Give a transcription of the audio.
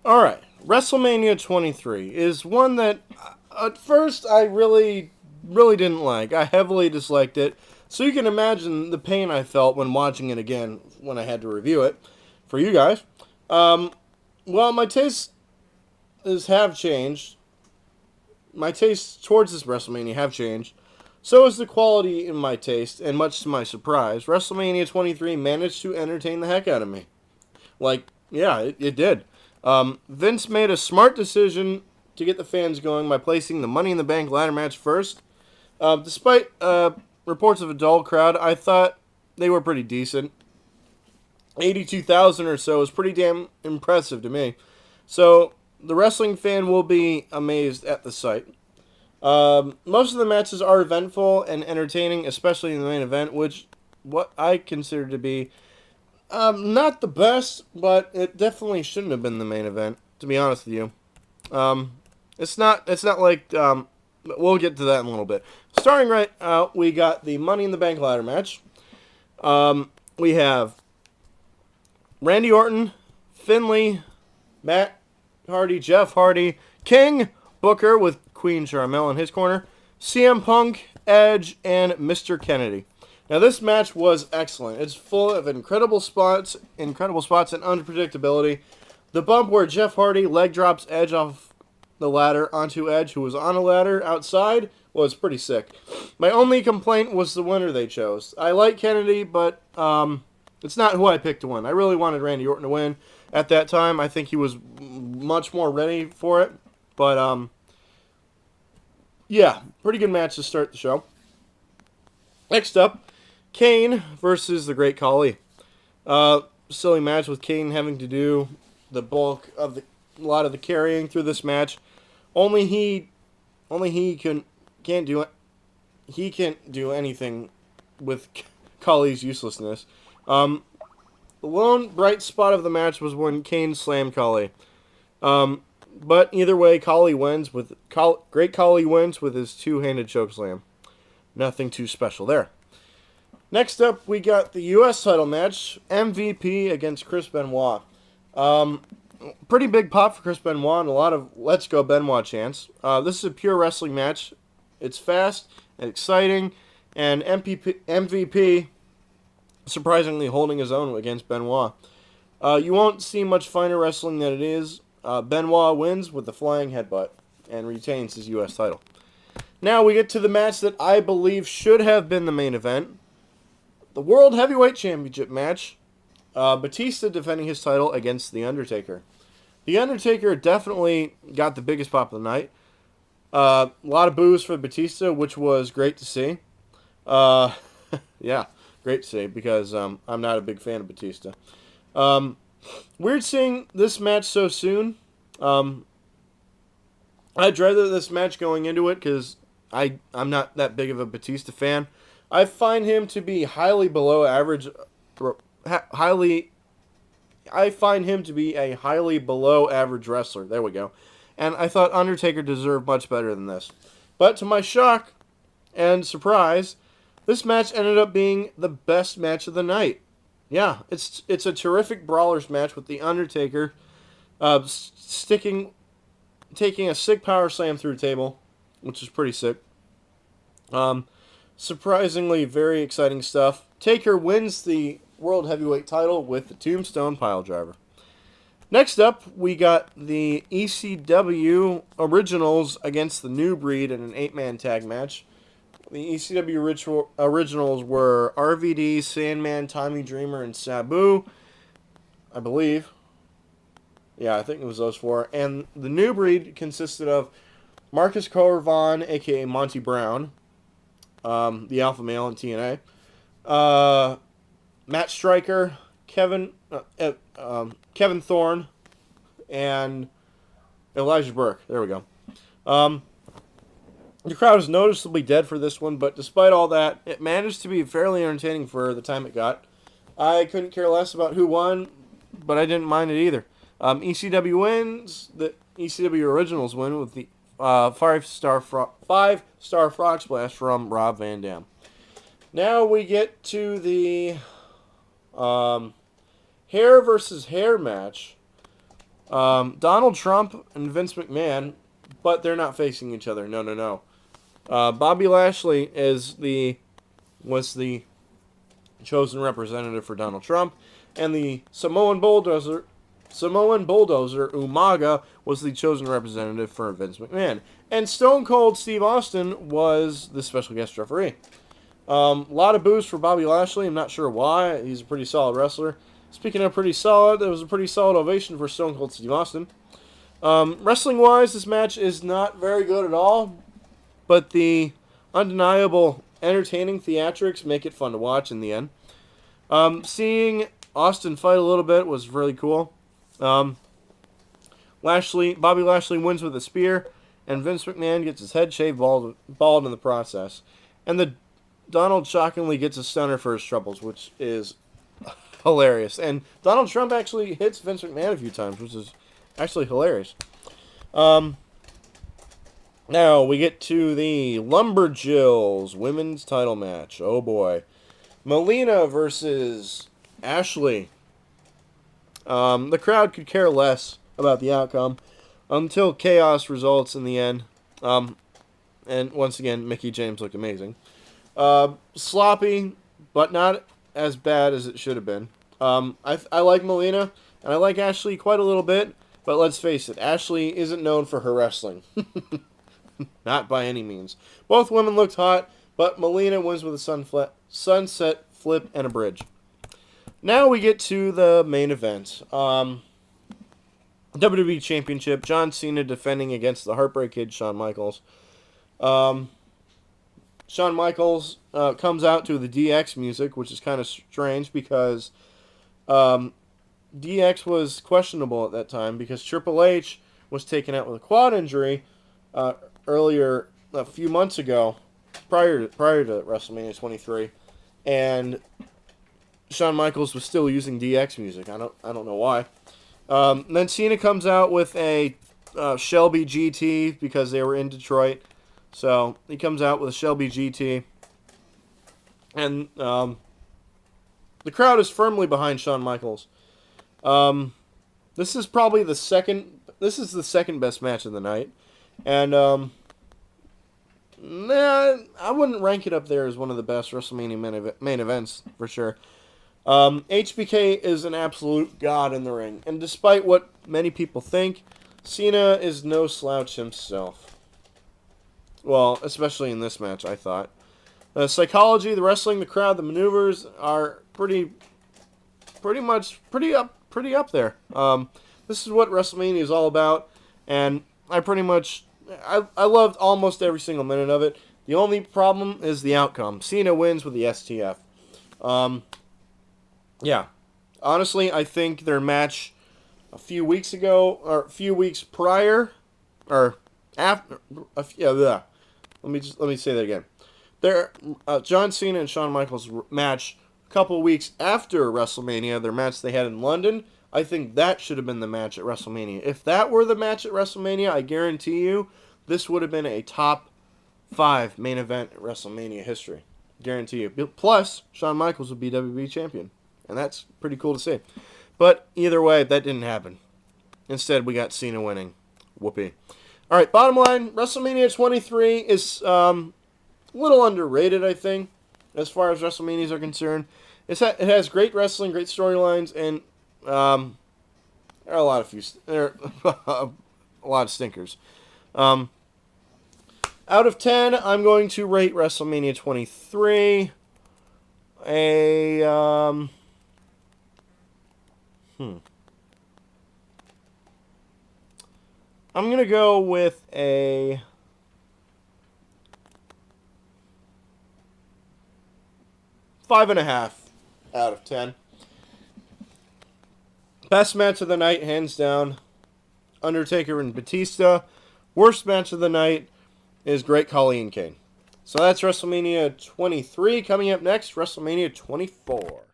All right, WrestleMania 23 is one that at first I really didn't like. I heavily disliked it. So you can imagine the pain I felt when watching it again when I had to review it for you guys. Um, well, my tastes have changed. My tastes towards this WrestleMania have changed. So has the quality in my taste, and much to my surprise, WrestleMania 23 managed to entertain the heck out of me. Like, yeah, it did. Vince made a smart decision to get the fans going by placing the Money in the Bank ladder match first. Despite reports of a dull crowd, I thought they were pretty decent. 82,000 or so is pretty damn impressive to me. So, the wrestling fan will be amazed at the sight. Most of the matches are eventful and entertaining, especially in the main event, which what I consider to be not the best, but it definitely shouldn't have been the main event. To be honest with you, it's not. It's not like. We'll get to that in a little bit. Starting right out, we got the Money in the Bank ladder match. We have Randy Orton, Finlay, Matt Hardy, Jeff Hardy, King, Booker with Queen Charmel in his corner, CM Punk, Edge, and Mr. Kennedy. Now this match was excellent. It's full of incredible spots and unpredictability. The bump where Jeff Hardy leg drops Edge off the ladder onto Edge, who was on a ladder outside, was pretty sick. My only complaint was the winner they chose. I like Kennedy, but it's not who I picked to win. I really wanted Randy Orton to win at that time. I think he was much more ready for it. But, yeah, pretty good match to start the show. Next up, Kane versus the Great Khali. Silly match with Kane having to do the bulk of a lot of the carrying through this match. Only he can't do anything with Khali's uselessness. The lone bright spot of the match was when Kane slammed Khali. But either way, Great Khali wins with his two-handed chokeslam. Nothing too special there. Next up, we got the U.S. title match, MVP against Chris Benoit. Pretty big pop for Chris Benoit and a lot of Let's Go Benoit chants. This is a pure wrestling match. It's fast and exciting, and MVP surprisingly holding his own against Benoit. You won't see much finer wrestling than it is. Benoit wins with the flying headbutt and retains his U.S. title. Now we get to the match that I believe should have been the main event. The World Heavyweight Championship match. Batista defending his title against The Undertaker. The Undertaker definitely got the biggest pop of the night. A lot of boos for Batista, which was great to see. Yeah, great to see because I'm not a big fan of Batista. Weird seeing this match so soon. I dreaded this match going into it because I'm not that big of a Batista fan. I find him to be highly below average. I find him to be a highly below average wrestler. There we go. And I thought Undertaker deserved much better than this. But to my shock and surprise, this match ended up being the best match of the night. Yeah, it's a terrific brawlers match with The Undertaker taking a sick power slam through the table, which is pretty sick. Surprisingly, very exciting stuff. Taker wins the World Heavyweight title with the Tombstone Piledriver. Next up, we got the ECW Originals against the New Breed in an 8-man tag match. The ECW Originals were RVD, Sandman, Tommy Dreamer, and Sabu, I believe. Yeah, I think it was those four. And the New Breed consisted of Marcus Corvan, a.k.a. Monty Brown, the alpha male in TNA, Matt Stryker, Kevin Thorne, and Elijah Burke. There we go. The crowd was noticeably dead for this one, but despite all that, it managed to be fairly entertaining for the time it got. I couldn't care less about who won, but I didn't mind it either. ECW wins. The ECW Originals win with the 5-star frog splash from Rob Van Dam. Now we get to the hair versus hair match. Donald Trump and Vince McMahon, but they're not facing each other. No, no, no. Bobby Lashley was the chosen representative for Donald Trump, and the Samoan Bulldozer Umaga was the chosen representative for Vince McMahon. And Stone Cold Steve Austin was the special guest referee. A lot of boos for Bobby Lashley. I'm not sure why. He's a pretty solid wrestler. Speaking of pretty solid, there was a pretty solid ovation for Stone Cold Steve Austin. Wrestling-wise, this match is not very good at all, but the undeniable entertaining theatrics make it fun to watch in the end. Seeing Austin fight a little bit was really cool. Bobby Lashley wins with a spear, and Vince McMahon gets his head shaved bald in the process. And Donald shockingly gets a stunner for his troubles, which is hilarious. And Donald Trump actually hits Vince McMahon a few times, which is actually hilarious. Now we get to the Lumberjills women's title match. Oh boy. Melina versus Ashley. The crowd could care less about the outcome until chaos results in the end. And once again, Mickie James looked amazing. Sloppy, but not as bad as it should have been. I like Melina, and I like Ashley quite a little bit, but let's face it, Ashley isn't known for her wrestling. Not by any means. Both women looked hot, but Melina wins with a sunset flip and a bridge. Now we get to the main event. WWE Championship, John Cena defending against the Heartbreak Kid, Shawn Michaels. Shawn Michaels comes out to the DX music, which is kind of strange because DX was questionable at that time because Triple H was taken out with a quad injury earlier, a few months ago, prior to WrestleMania 23, and Shawn Michaels was still using DX music. I don't know why. Then Cena comes out with a Shelby GT because they were in Detroit. So he comes out with a Shelby GT. And the crowd is firmly behind Shawn Michaels. This is probably the second best match of the night. And I wouldn't rank it up there as one of the best WrestleMania main events for sure. HBK is an absolute god in the ring. And despite what many people think, Cena is no slouch himself. Well, especially in this match, I thought. The psychology, the wrestling, the crowd, the maneuvers are pretty up there. This is what WrestleMania is all about, and I loved almost every single minute of it. The only problem is the outcome. Cena wins with the STF. Yeah. Honestly, I think their match a few weeks ago, or a few weeks prior, or after, let me say that again. Their John Cena and Shawn Michaels match a couple weeks after WrestleMania, their match they had in London, I think that should have been the match at WrestleMania. If that were the match at WrestleMania, I guarantee you, this would have been a top 5 main event at WrestleMania history. Guarantee you. Plus, Shawn Michaels would be WWE champion. And that's pretty cool to see. But either way, that didn't happen. Instead, we got Cena winning. Whoopee. All right, bottom line, WrestleMania 23 is a little underrated, I think, as far as WrestleManias are concerned. It has great wrestling, great storylines, and there are a lot of stinkers. Out of 10, I'm going to rate WrestleMania 23 I'm going to go with a 5.5 out of 10. Best match of the night, hands down, Undertaker and Batista. Worst match of the night is Great Khali and Kane. So that's WrestleMania 23. Coming up next, WrestleMania 24.